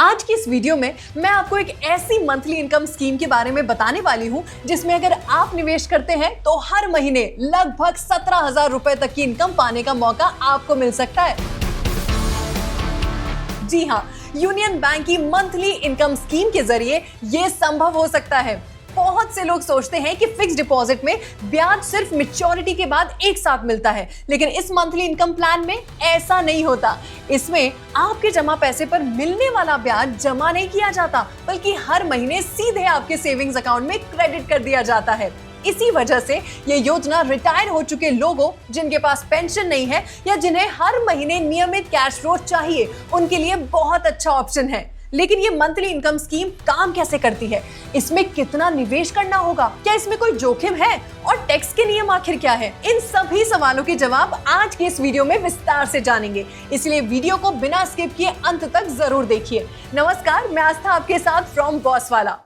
आज की इस वीडियो में मैं आपको एक ऐसी मंथली इनकम स्कीम के बारे में बताने वाली हूं जिसमें अगर आप निवेश करते हैं तो हर महीने लगभग 17,000 रुपए तक की इनकम पाने का मौका आपको मिल सकता है। जी हां, यूनियन बैंक की मंथली इनकम स्कीम के जरिए यह संभव हो सकता है। बहुत से लोग सोचते हैं कि फिक्स डिपॉजिट में ब्याज सिर्फ मैच्योरिटी के बाद एक साथ मिलता है, लेकिन इस मंथली इनकम प्लान में ऐसा नहीं होता। इसमें आपके जमा पैसे पर मिलने वाला ब्याज जमा नहीं किया जाता, बल्कि हर महीने सीधे आपके सेविंग्स अकाउंट में क्रेडिट कर दिया जाता है। इसी वजह से ये योजना रिटायर हो चुके लोगों, जिनके पास पेंशन नहीं है या जिन्हें हर महीने नियमित कैश फ्लो चाहिए, उनके लिए बहुत अच्छा ऑप्शन है। लेकिन ये मंथली इनकम स्कीम काम कैसे करती है? इसमें कितना निवेश करना होगा? क्या इसमें कोई जोखिम है? और टैक्स के नियम आखिर क्या है? इन सभी सवालों के जवाब आज के इस वीडियो में विस्तार से जानेंगे, इसलिए वीडियो को बिना स्किप किए अंत तक जरूर देखिए। नमस्कार, मैं आस्था आपके साथ फ्रॉम बॉसवाला।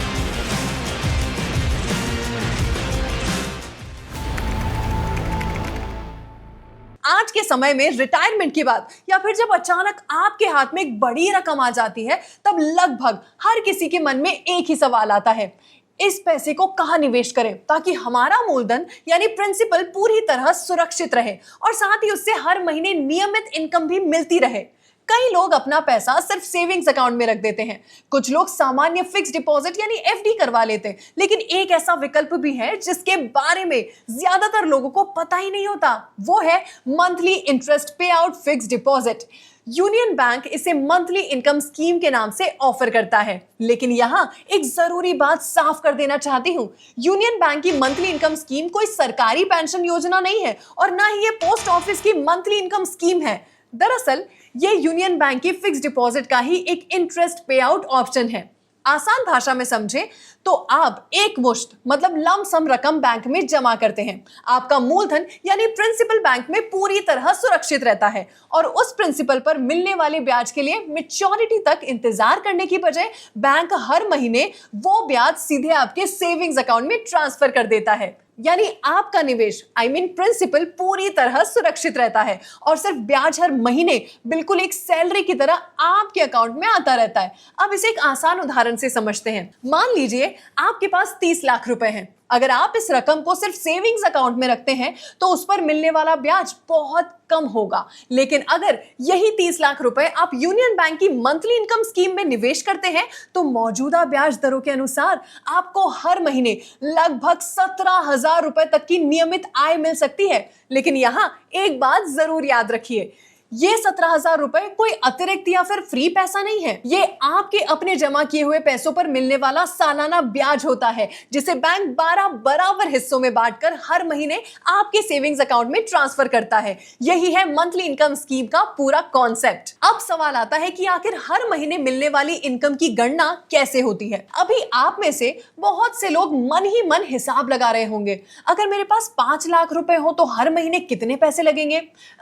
आज के समय में रिटायरमेंट के बाद या फिर जब अचानक आपके हाथ में एक बड़ी रकम आ जाती है, तब लगभग हर किसी के मन में एक ही सवाल आता है, इस पैसे को कहां निवेश करें ताकि हमारा मूलधन यानी प्रिंसिपल पूरी तरह सुरक्षित रहे और साथ ही उससे हर महीने नियमित इनकम भी मिलती रहे। कई लोग अपना पैसा सिर्फ सेविंग्स अकाउंट में रख देते हैं, कुछ लोग सामान्य फिक्स डिपॉजिट यानी एफडी करवा लेते हैं, लेकिन एक ऐसा विकल्प भी है जिसके बारे में ज्यादातर लोगों को पता ही नहीं होता, वो है मंथली इंटरेस्ट पे out fix deposit. Union bank इसे मंथली इनकम स्कीम के नाम से ऑफर करता है, लेकिन यहाँ एक जरूरी बात साफ कर देना चाहती हूँ, यूनियन बैंक की मंथली इनकम स्कीम कोई सरकारी पेंशन योजना नहीं है और ना ही ये पोस्ट ऑफिस की मंथली इनकम स्कीम है। दरअसल ये यूनियन बैंक की फिक्स डिपॉजिट का ही एक इंटरेस्ट पे आउट ऑप्शन है। आसान भाषा में समझे तो आप एक मुश्त मतलब लम सम रकम बैंक में जमा करते हैं। आपका मूलधन यानी प्रिंसिपल बैंक में पूरी तरह सुरक्षित रहता है और उस प्रिंसिपल पर मिलने वाले ब्याज के लिए मैच्योरिटी तक इंतजार करने की बजाय बैंक हर महीने वो ब्याज सीधे आपके सेविंग्स अकाउंट में ट्रांसफर कर देता है। यानी आपका निवेश प्रिंसिपल पूरी तरह सुरक्षित रहता है और सिर्फ ब्याज हर महीने बिल्कुल एक सैलरी की तरह आपके अकाउंट में आता रहता है। अब इसे एक आसान उदाहरण से समझते हैं। मान लीजिए आपके पास 30 लाख रुपए हैं। अगर आप इस रकम को सिर्फ सेविंग्स अकाउंट में रखते हैं तो उस पर मिलने वाला ब्याज बहुत कम होगा, लेकिन अगर यही 30 लाख रुपए आप यूनियन बैंक की मंथली इनकम स्कीम में निवेश करते हैं तो मौजूदा ब्याज दरों के अनुसार आपको हर महीने लगभग 17,000 रुपए तक की नियमित आय मिल सकती है। लेकिन यहाँ एक बात जरूर याद रखिए, ये 17,000 रुपए कोई अतिरिक्त या फिर फ्री पैसा नहीं है, ये आपके अपने जमा किए हुए पैसों पर मिलने वाला सालाना ब्याज होता है, जिसे बैंक 12 बराबर हिस्सों में बांटकर हर महीने आपके सेविंग्स अकाउंट में ट्रांसफर करता है। यही है मंथली इनकम स्कीम का पूरा कॉन्सेप्ट। अब सवाल आता है कि आखिर हर महीने मिलने वाली इनकम की गणना कैसे होती है? अभी आप में से बहुत से लोग मन ही मन हिसाब लगा रहे होंगे, अगर मेरे पास 5 लाख रुपए हो तो हर महीने कितने पैसे लगेंगे,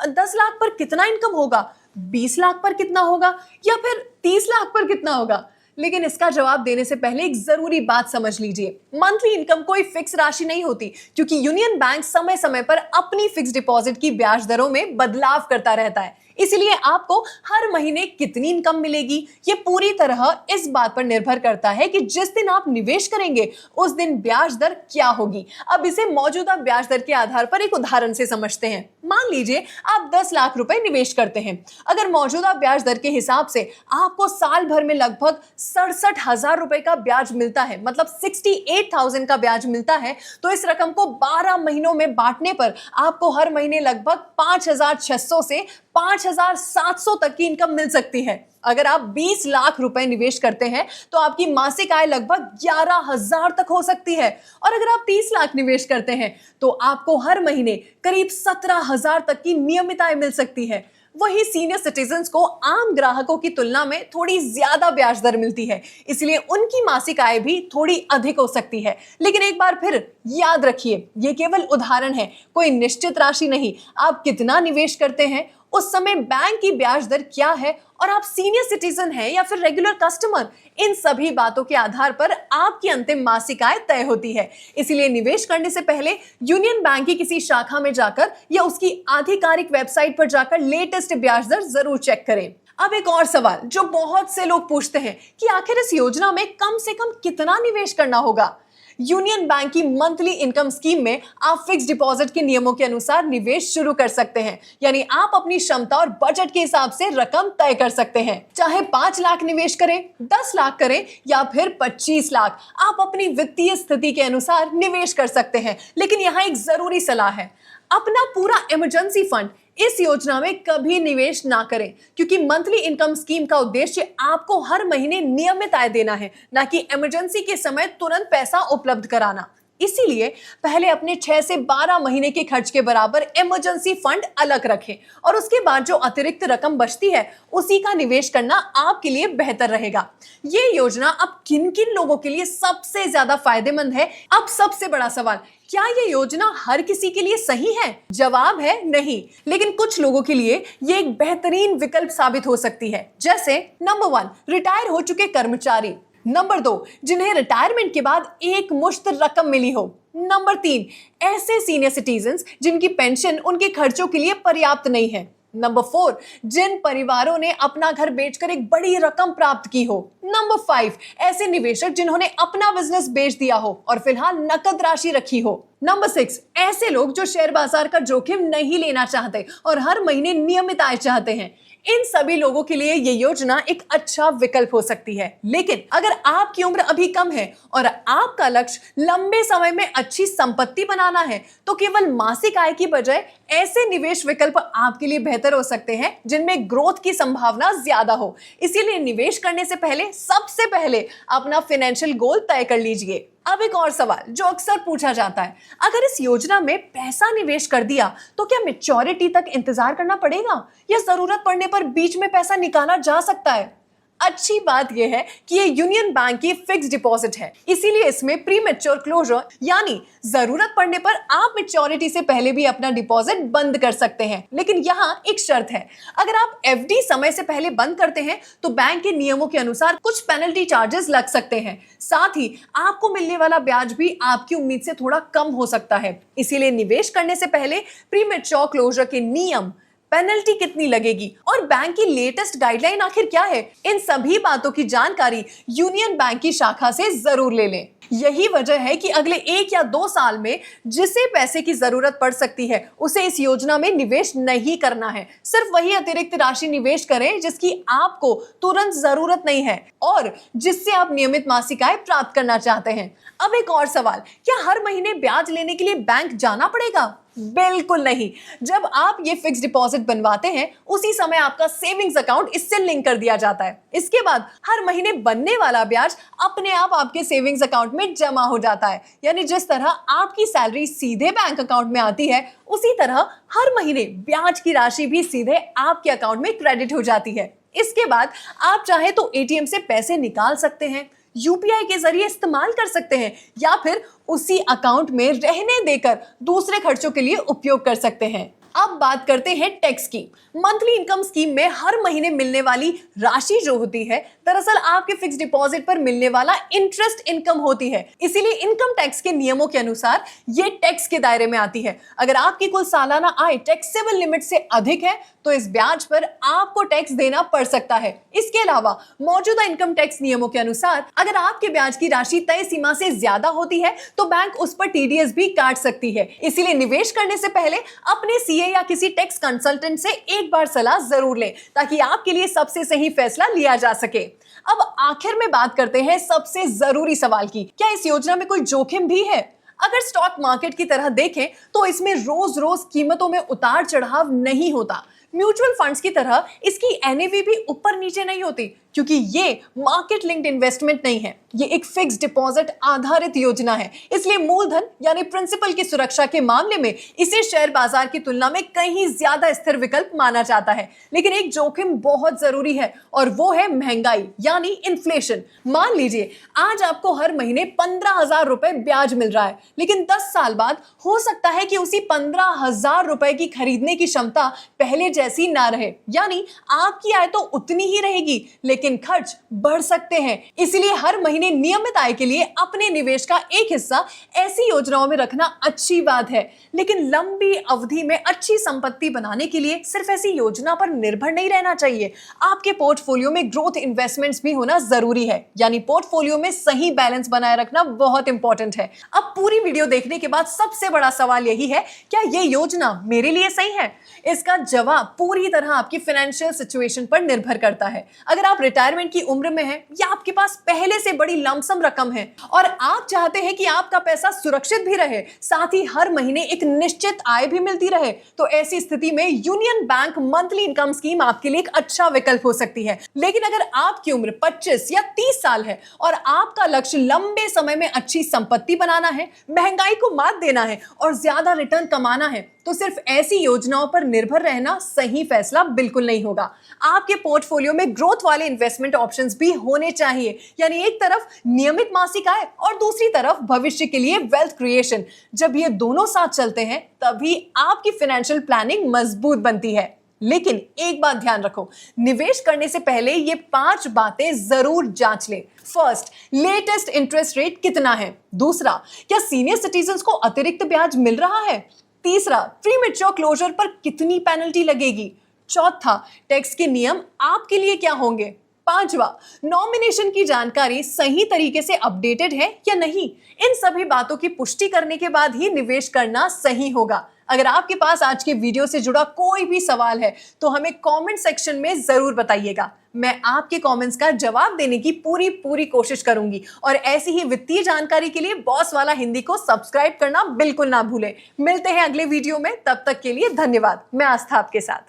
10 लाख पर कितना इनकम होगा, 20 लाख पर कितना होगा या फिर 30 लाख पर कितना होगा। लेकिन इसका जवाब देने से पहले एक जरूरी बात समझ लीजिए, मंथली इनकम कोई फिक्स राशि नहीं होती, क्योंकि यूनियन बैंक समय समय पर अपनी फिक्स डिपॉजिट की ब्याज दरों में बदलाव करता रहता है। इसलिए आपको हर महीने कितनी इनकम मिलेगी ये पूरी तरह इस बात पर निर्भर करता है कि जिस दिन आप निवेश करेंगे उस दिन ब्याज दर क्या होगी। अब इसे मौजूदा ब्याज दर के आधार पर एक उदाहरण से समझते हैं। मान लीजिए आप 10 लाख रुपए निवेश करते हैं। अगर मौजूदा ब्याज दर के हिसाब से आपको साल भर में लगभग 67,000 रुपए का ब्याज मिलता है, मतलब 68,000 का ब्याज मिलता है, तो इस रकम को 12 महीनों में बांटने पर आपको हर महीने लगभग 5,600 से 5,700 तक की इनकम मिल सकती है। अगर आप 20 लाख रुपए निवेश करते हैं तो आपकी मासिक आय लगभग 11,000 तक हो सकती है और अगर आप 30 लाख निवेश करते हैं तो आपको हर महीने करीब 17,000 तक की नियमित आय मिल सकती है। वही सीनियर सिटीजन्स को आम ग्राहकों की तुलना में थोड़ी ज्यादा ब्याज दर मिलती है, इसलिए उनकी मासिक आय भी थोड़ी अधिक हो सकती है। लेकिन एक बार फिर याद रखिए, ये केवल उदाहरण है, कोई निश्चित राशि नहीं। आप कितना निवेश करते हैं, उस समय बैंक की ब्याज दर क्या है और आप सीनियर सिटीजन हैं या फिर रेगुलर कस्टमर, इन सभी बातों के आधार पर आपकी अंतिम मासिक आय तय होती है। इसलिए निवेश करने से पहले यूनियन बैंक की किसी शाखा में जाकर या उसकी आधिकारिक वेबसाइट पर जाकर लेटेस्ट ब्याज दर जरूर चेक करें। अब एक और सवाल जो बहुत से लोग पूछते हैं कि आखिर इस योजना में कम से कम कितना निवेश करना होगा। यूनियन बैंक की मंथली इनकम स्कीम में आप फिक्स डिपॉजिट के नियमों के अनुसार निवेश शुरू कर सकते हैं। यानी आप अपनी क्षमता और बजट के हिसाब से रकम तय कर सकते हैं। चाहे 5 लाख निवेश करें, 10 लाख करें या फिर 25 लाख, आप अपनी वित्तीय स्थिति के अनुसार निवेश कर सकते हैं। लेकिन यहाँ एक जरूरी सलाह है, अपना पूरा इमरजेंसी फंड इस योजना में कभी निवेश ना करें, क्योंकि मंथली इनकम स्कीम का उद्देश्य आपको हर महीने नियमित आय देना है, ना कि इमरजेंसी के समय तुरंत पैसा उपलब्ध कराना। इसीलिए पहले अपने 6 से 12 महीने के खर्च के बराबर इमरजेंसी फंड अलग रखें और उसके बाद जो अतिरिक्त रकम बचती है उसी का निवेश करना आपके लिए बेहतर रहेगा। ये योजना अब किन किन लोगों के लिए सबसे ज्यादा फायदेमंद है? अब सबसे बड़ा सवाल, क्या ये योजना हर किसी के लिए सही है? जवाब है नहीं, लेकिन कुछ लोगों के लिए ये एक बेहतरीन विकल्प साबित हो सकती है। जैसे नंबर 1, रिटायर हो चुके कर्मचारी। नंबर 2, जिन्हें रिटायरमेंट के बाद एक मुश्त रकम मिली हो। नंबर 3, ऐसे सीनियर सिटीजन्स जिनकी पेंशन उनके खर्चों के लिए पर्याप्त नहीं है। नंबर 4, जिन परिवारों ने अपना घर बेचकर एक बड़ी रकम प्राप्त की हो। नंबर 5, ऐसे निवेशक जिन्होंने अपना बिजनेस बेच दिया हो और फिलहाल नकद राशि रखी हो। नंबर 6, ऐसे लोग जो शेयर बाजार का जोखिम नहीं लेना चाहते और हर महीने नियमित आय चाहते हैं। इन सभी लोगों के लिए ये योजना एक अच्छा विकल्प हो सकती है। लेकिन अगर आपकी उम्र अभी कम है और आपका लक्ष्य लंबे समय में अच्छी संपत्ति बनाना है, तो केवल मासिक आय की बजाय ऐसे निवेश विकल्प आपके लिए बेहतर हो सकते हैं जिनमें ग्रोथ की संभावना ज्यादा हो। इसीलिए निवेश करने से पहले सबसे पहले अपना फाइनेंशियल गोल तय कर लीजिए। अब एक और सवाल जो अक्सर पूछा जाता है, अगर इस योजना में पैसा निवेश कर दिया तो क्या मैच्योरिटी तक इंतजार करना पड़ेगा या जरूरत पड़ने पर बीच में पैसा निकाला जा सकता है? अच्छी बात यह है कि ये यूनियन बैंक की फिक्स डिपॉजिट है, इसीलिए इसमें प्री मैच्योर क्लोजर यानी जरूरत पड़ने पर आप मैच्योरिटी से पहले भी अपना डिपॉजिट बंद कर सकते हैं। लेकिन यहाँ एक शर्त है, अगर आप एफडी समय से पहले बंद करते हैं तो बैंक के नियमों के अनुसार कुछ पेनल्टी चार्जेस लग सकते हैं। साथ ही आपको मिलने वाला ब्याज भी आपकी उम्मीद से थोड़ा कम हो सकता है। इसीलिए निवेश करने से पहले प्री मैच्योर क्लोजर के नियम, पेनल्टी कितनी लगेगी और बैंक की लेटेस्ट गाइडलाइन आखिर क्या है, इन सभी बातों की जानकारी यूनियन बैंक की शाखा से जरूर ले लें। यही वजह है कि अगले 1 या 2 साल में जिसे पैसे की जरूरत पड़ सकती है उसे इस योजना में निवेश नहीं करना है। सिर्फ वही अतिरिक्त राशि निवेश करें जिसकी आपको तुरंत जरूरत नहीं है और जिससे आप नियमित मासिक आय प्राप्त करना चाहते हैं। अब एक और सवाल, क्या हर महीने ब्याज लेने के लिए बैंक जाना पड़ेगा? बिल्कुल नहीं। जब आप ये फिक्स डिपॉजिट बनवाते हैं उसी समय आपका सेविंग्स अकाउंट इससे लिंक कर दिया जाता है। इसके बाद हर महीने बनने वाला ब्याज अपने आप आपके सेविंग्स अकाउंट में जमा हो जाता है। यानी जिस तरह आपकी सैलरी सीधे बैंक अकाउंट में आती है, उसी तरह हर महीने ब्याज की राशि भी सीधे आपके अकाउंट में क्रेडिट हो जाती है। इसके बाद आप चाहे तो एटीएम से पैसे निकाल सकते हैं, यूपीआई के जरिए इस्तेमाल कर सकते हैं या फिर उसी अकाउंट में रहने देकर दूसरे खर्चों के लिए उपयोग कर सकते हैं। अब बात करते हैं टैक्स की। मंथली इनकम स्कीम में हर महीने मिलने वाली राशि जो होती है दरअसल आपके फिक्स डिपॉजिट पर मिलने वाला इंटरेस्ट इनकम होती है। इसीलिए इनकम टैक्स के नियमों के अनुसार ये टैक्स के दायरे में आती है। अगर आपकी कुल सालाना आय टैक्सेबल लिमिट से अधिक है तो इस ब्याज पर आपको टैक्स देना पड़ सकता है। इसके अलावा मौजूदा इनकम टैक्स नियमों के अनुसार अगर आपके ब्याज की राशि तय सीमा से ज्यादा होती है तो बैंक उस पर टीडीएस भी काट सकती है। इसीलिए निवेश करने से पहले अपने सीए या किसी टैक्स कंसल्टेंट से एक बार सलाह जरूर लें ताकि आपके लिए सबसे सही फैसला लिया जा सके। अब आखिर में बात करते हैं सबसे जरूरी सवाल की, क्या इस योजना में कोई जोखिम भी है? अगर स्टॉक मार्केट की तरह देखें तो इसमें रोज रोज कीमतों में उतार चढ़ाव नहीं होता। म्यूचुअल फंड्स की तरह इसकी एनएवी भी ऊपर नीचे नहीं होती, क्योंकि ये मार्केट लिंक्ड इन्वेस्टमेंट नहीं है, ये एक फिक्स डिपॉजिट आधारित योजना है। इसलिए मूलधन यानी प्रिंसिपल की सुरक्षा के मामले में इसे शेयर बाजार की तुलना में कहीं ज्यादा स्थिर विकल्प माना जाता है। लेकिन एक जोखिम बहुत जरूरी है और वो है महंगाई यानी इन्फ्लेशन। मान लीजिए आज आपको हर महीने 15,000 रुपए ब्याज मिल रहा है, लेकिन 10 साल बाद हो सकता है कि उसी 15,000 रुपए की खरीदने की क्षमता पहले जैसी ना रहे। यानी आपकी आय तो उतनी ही रहेगी लेकिन खर्च बढ़ सकते हैं। इसलिए हर महीने महीने नियमित आय के लिए अपने निवेश का एक हिस्सा ऐसी योजनाओं में रखना अच्छी बात है, लेकिन लंबी अवधि में अच्छी संपत्ति बनाने के लिए सिर्फ ऐसी योजना पर निर्भर नहीं रहना चाहिए। आपके पोर्टफोलियो में ग्रोथ इन्वेस्टमेंट्स भी होना जरूरी है, यानी पोर्टफोलियो में सही बैलेंस बनाए रखना बहुत इंपॉर्टेंट है। अब पूरी वीडियो देखने के बाद सबसे बड़ा सवाल यही है, क्या ये योजना मेरे लिए सही है? इसका जवाब पूरी तरह आपकी फाइनेंशियल सिचुएशन पर निर्भर करता है। अगर आप रिटायरमेंट की उम्र में हैं या आपके पास पहले से बड़ी लमसम रकम है और आप चाहते हैं कि आपका पैसा सुरक्षित भी रहे, साथ ही हर महीने एक निश्चित आय भी मिलती रहे, तो ऐसी स्थिति में union bank monthly income scheme आपके लिए एक अच्छा विकल्प हो सकती है। लेकिन अगर आपकी उम्र 25 या 30 साल है और आपका लक्ष्य लंबे समय में अच्छी संपत्ति बनाना है, महंगाई को मात देना है और ज्यादा रिटर्न कमाना है, तो सिर्फ ऐसी योजनाओं पर निर्भर रहना सही फैसला बिल्कुल नहीं होगा। आपके पोर्टफोलियो में ग्रोथ वाले इन्वेस्टमेंट ऑप्शंस भी होने चाहिए, यानी एक तरफ नियमित मासिक आय और दूसरी तरफ भविष्य के लिए वेल्थ क्रिएशन। जब ये दोनों साथ चलते हैं तभी आपकी फाइनेंशियल प्लानिंग मजबूत बनती है। लेकिन एक बात ध्यान रखो, निवेश करने से पहले ये 5 बातें जरूर जांच लें। फर्स्ट, लेटेस्ट इंटरेस्ट रेट कितना है? दूसरा, क्या सीनियर सिटीजन्स को अतिरिक्त ब्याज मिल रहा है? तीसरा, प्रीमेच्योर क्लोजर पर कितनी पेनल्टी लगेगी? चौथा, टैक्स के नियम आपके लिए क्या होंगे? पांचवा, नॉमिनेशन की जानकारी सही तरीके से अपडेटेड है या नहीं? इन सभी बातों की पुष्टि करने के बाद ही निवेश करना सही होगा। अगर आपके पास आज के वीडियो से जुड़ा कोई भी सवाल है तो हमें कमेंट सेक्शन में जरूर बताइएगा। मैं आपके कमेंट्स का जवाब देने की पूरी कोशिश करूंगी और ऐसी ही वित्तीय जानकारी के लिए बॉस वाला हिंदी को सब्सक्राइब करना बिल्कुल ना भूलें। मिलते हैं अगले वीडियो में, तब तक के लिए धन्यवाद। मैं आस्था आपके साथ।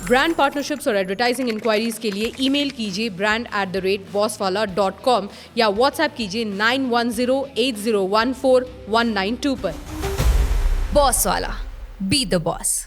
ब्रांड पार्टनरशिप्स और एडवर्टाइजिंग इंक्वायरीज के लिए ईमेल कीजिए brand@bosswala.com या व्हाट्सएप कीजिए 9108014192 पर। बॉस वाला, बी द बॉस।